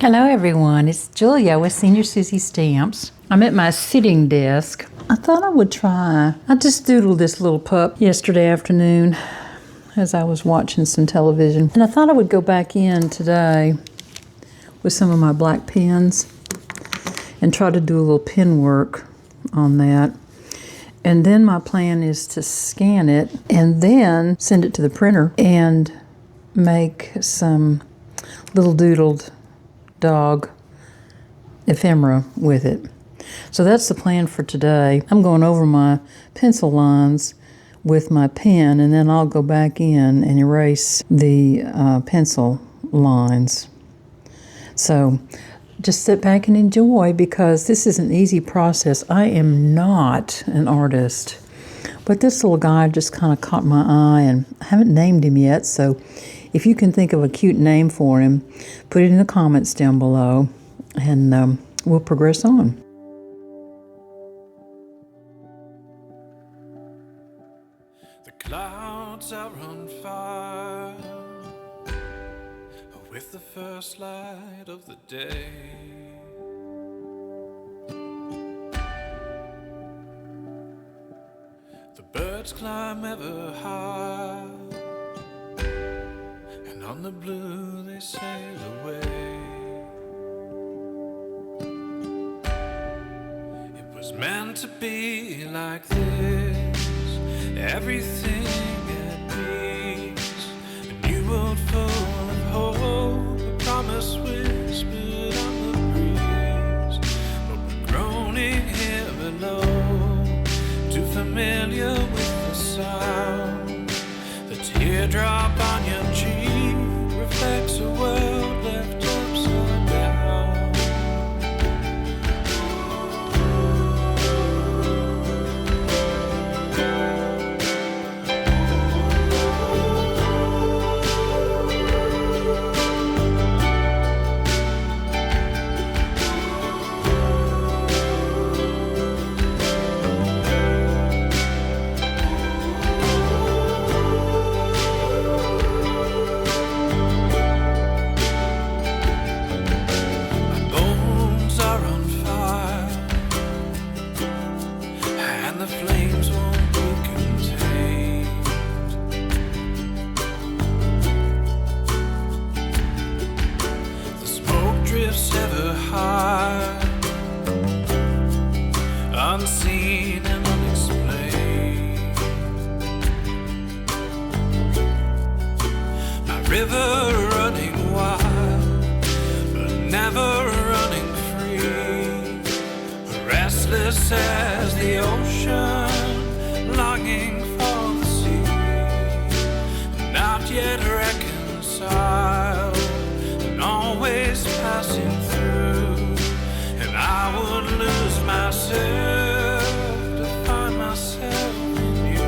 Hello everyone, it's Julia with Senior Susie Stamps. I'm at my sitting desk. I thought I would try. I just doodled this little pup yesterday afternoon as I was watching some television. And I thought I would go back in today with some of my black pens and try to do a little pen work on that. And then my plan is to scan it and then send it to the printer and make some little doodled dog ephemera with it. So that's the plan for today. I'm going over my pencil lines with my pen, and then I'll go back in and erase the pencil lines. So just sit back and enjoy, because this is an easy process. I am not an artist, but this little guy just kind of caught my eye, and I haven't named him yet, so if you can think of a cute name for him, put it in the comments down below, and we'll progress on. The clouds are on fire with the first light of the day. The birds climb ever high, and on the blue they sail away. It was meant to be like this, everything at peace, a new world full of hope, a promise whispered on the breeze. But we're groaning here below, too familiar with the sound. The teardrop on your cheek reflects a world left upside down. Unseen and unexplained, my river running wild, but never running free, restless as the ocean, longing for the sea, not yet reconciled, and always passing through, and I would lose myself to find myself in you.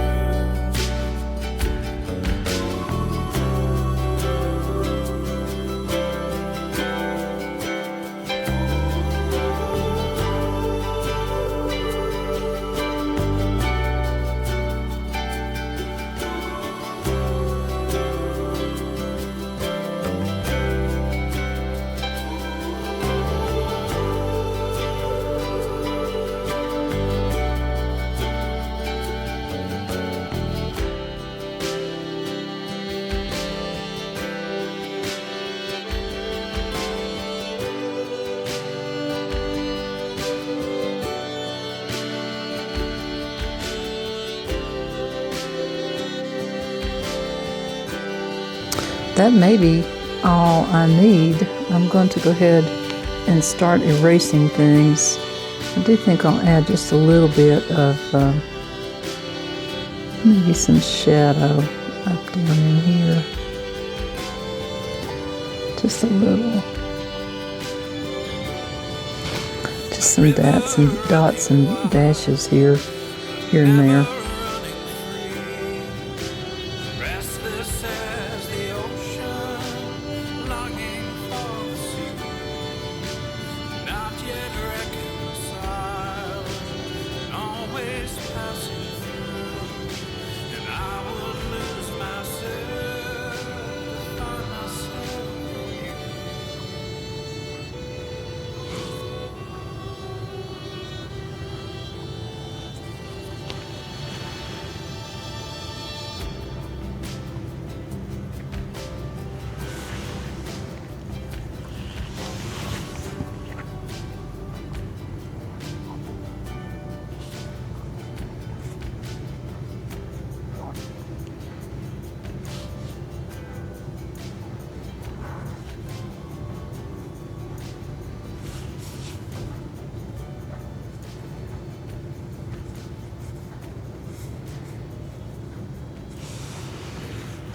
That may be all I need. I'm going to go ahead and start erasing things. I do think I'll add just a little bit of maybe some shadow up down in here. Just a little. Just some dots and dashes here and there.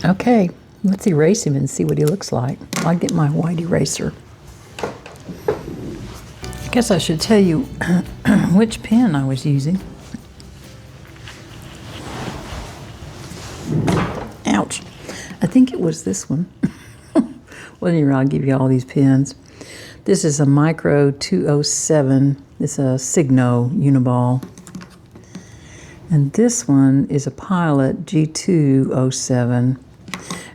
Okay, let's erase him and see what he looks like. I'll get my white eraser. I guess I should tell you which pen I was using. Ouch. I think it was this one. Well, anyway, I'll give you all these pens. This is a Micro 207. It's a Signo Uniball. And this one is a Pilot G207.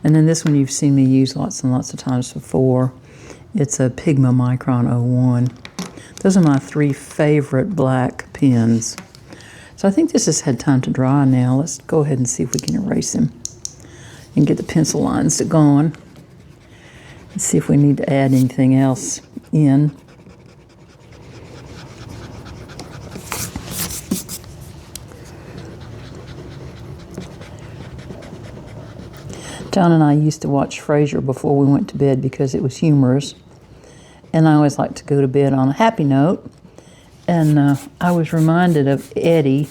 And then this one you've seen me use lots and lots of times before. It's a Pigma Micron 01. Those are my 3 favorite black pens. So I think this has had time to dry now. Let's go ahead and see if we can erase him and get the pencil lines going. Let's see if we need to add anything else in. John and I used to watch Frasier before we went to bed because it was humorous. And I always like to go to bed on a happy note. And I was reminded of Eddie,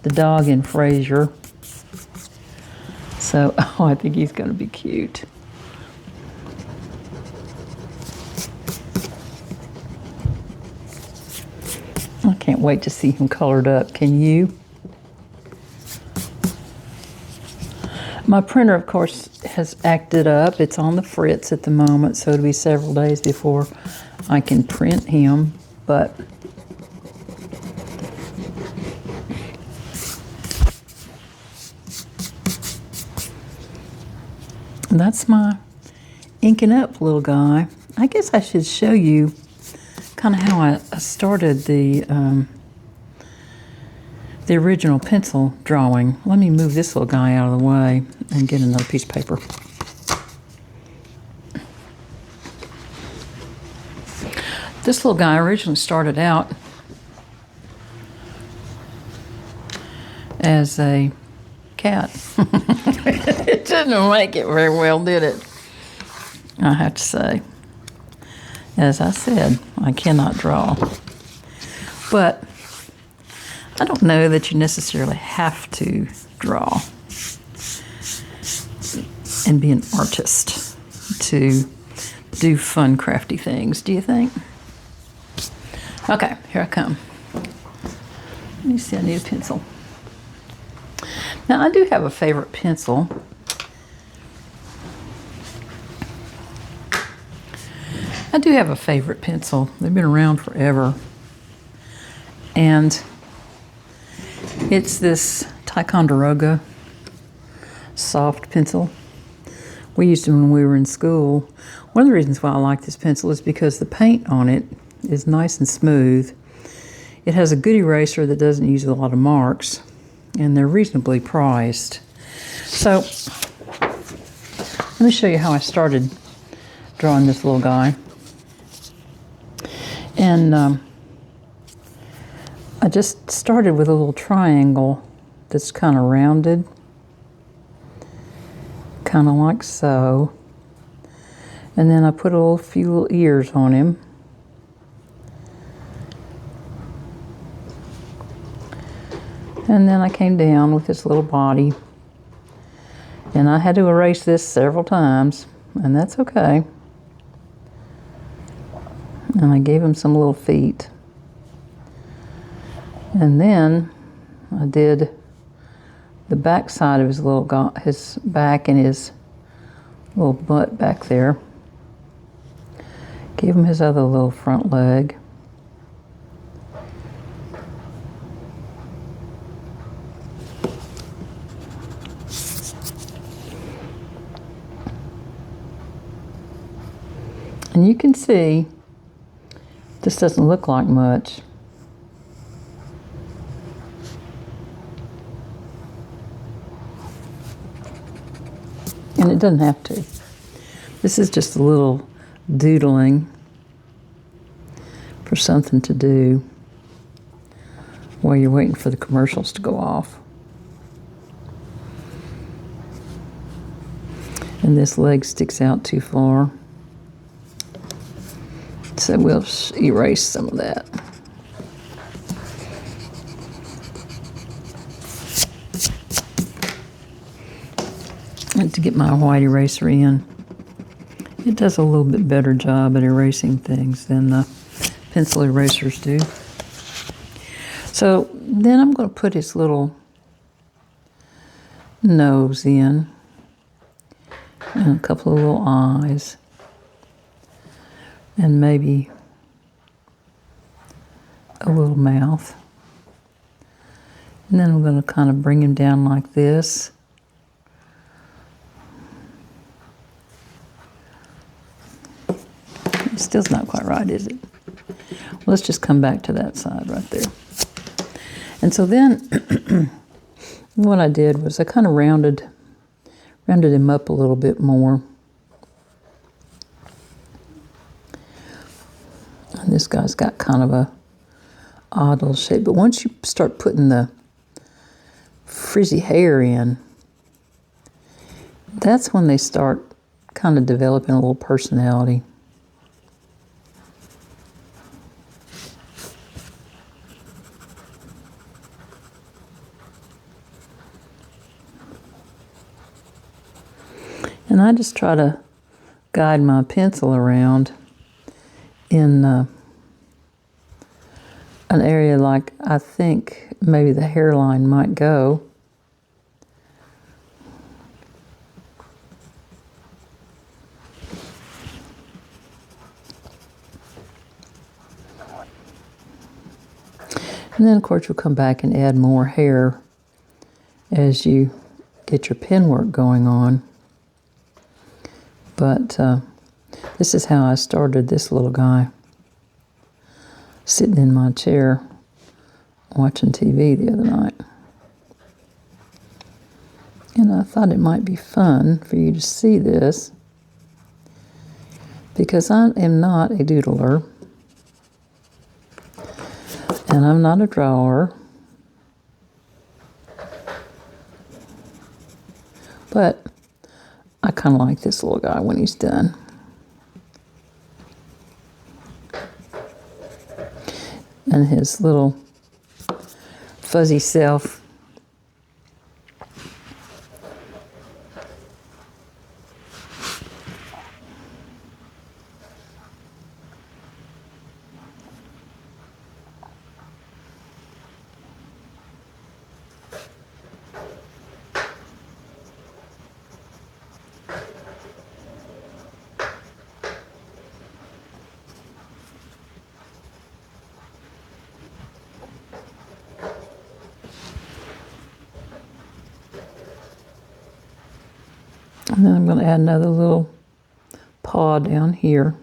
the dog in Frasier. So, I think he's going to be cute. I can't wait to see him colored up. Can you? My printer, of course, has acted up. It's on the fritz at the moment, so it'll be several days before I can print him. But that's my inking up little guy. I guess I should show you kind of how I started the original pencil drawing. Let me move this little guy out of the way and get another piece of paper. This little guy originally started out as a cat. It didn't make it very well, did it? I have to say. As I said, I cannot draw. But I don't know that you necessarily have to draw and be an artist to do fun, crafty things, do you think? Okay, here I come. Let me see, I need a pencil. Now, I do have a favorite pencil. They've been around forever. And it's this Ticonderoga soft pencil. We used it when we were in school. One of the reasons why I like this pencil is because the paint on it is nice and smooth. It has a good eraser that doesn't use a lot of marks, and they're reasonably priced. So, let me show you how I started drawing this little guy. And I just started with a little triangle that's kind of rounded, kind of like so. And then I put a few little ears on him. And then I came down with this little body. And I had to erase this several times, and that's okay. And I gave him some little feet. And then I did the back side of his back and his little butt back there. Gave him his other little front leg. And you can see this doesn't look like much. And it doesn't have to. This is just a little doodling for something to do while you're waiting for the commercials to go off. And this leg sticks out too far. So we'll erase some of that. like to get my white eraser in. It does a little bit better job at erasing things than the pencil erasers do. So then I'm going to put his little nose in and a couple of little eyes and maybe a little mouth. And then I'm going to kind of bring him down like this. It still's not quite right, is it? Well, let's just come back to that side right there. And so then what I did was I kind of rounded him up a little bit more. And this guy's got kind of a odd little shape. But once you start putting the frizzy hair in, that's when they start kind of developing a little personality. And I just try to guide my pencil around in an area like I think maybe the hairline might go. And then, of course, you'll come back and add more hair as you get your pen work going on. But this is how I started this little guy, sitting in my chair watching TV the other night. And I thought it might be fun for you to see this, because I am not a doodler, and I'm not a drawer, but I kind of like this little guy when he's done. And his little fuzzy self. And then I'm going to add another little paw down here.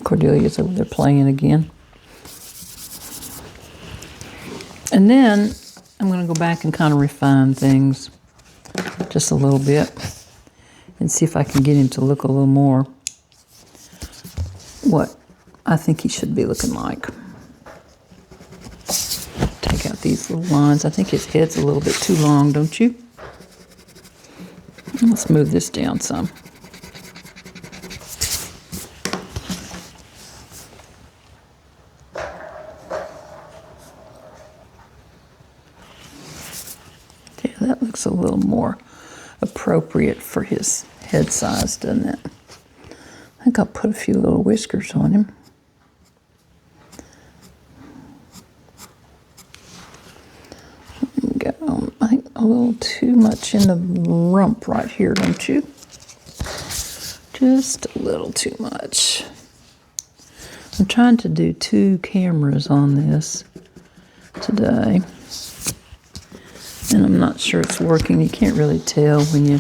Cordelia's over there playing again. And then I'm going to go back and kind of refine things just a little bit and see if I can get him to look a little more what I think he should be looking like. Take out these little lines. I think his head's a little bit too long, don't you? Let's move this down some. Yeah, that looks a little more appropriate for his head size, doesn't it? I think I'll put a few little whiskers on him. I think a little too much in the rump right here, don't you? Just a little too much. I'm trying to do 2 cameras on this today, and I'm not sure it's working. You can't really tell when you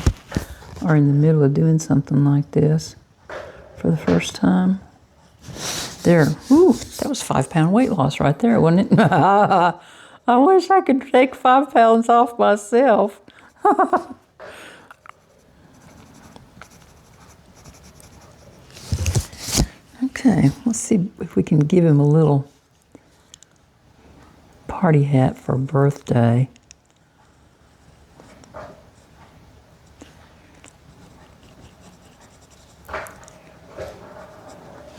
are in the middle of doing something like this for the first time. There. Ooh, that was 5-pound weight loss right there, wasn't it? I wish I could take 5 pounds off myself. Okay, let's see if we can give him a little party hat for birthday.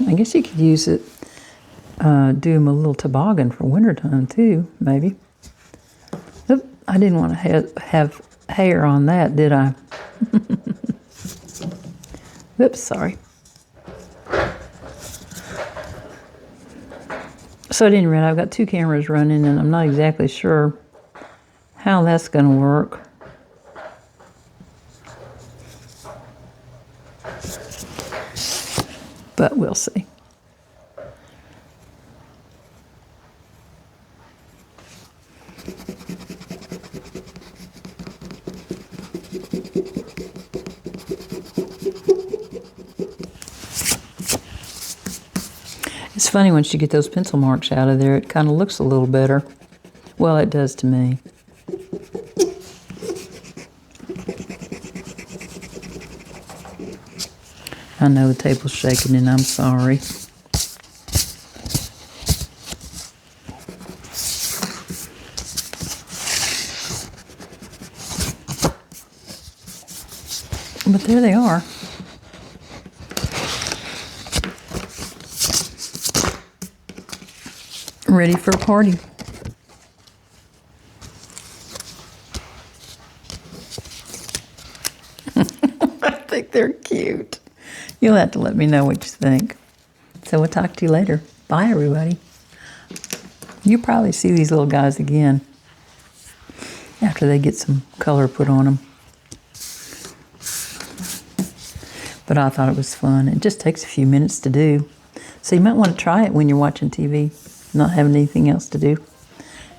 I guess you could use it, do him a little toboggan for wintertime too, maybe. Oop, I didn't want to have hair on that, did I? Oops, sorry. So at any rate, I've got 2 cameras running, and I'm not exactly sure how that's going to work. But we'll see. It's funny once you get those pencil marks out of there, it kind of looks a little better. Well, it does to me. I know the table's shaking and I'm sorry. But there they are. Ready for a party. I think they're cute. You'll have to let me know what you think. So we'll talk to you later. Bye, everybody. You'll probably see these little guys again after they get some color put on them. But I thought it was fun. It just takes a few minutes to do. So you might want to try it when you're watching TV, not having anything else to do.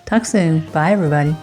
Talk soon. Bye, everybody.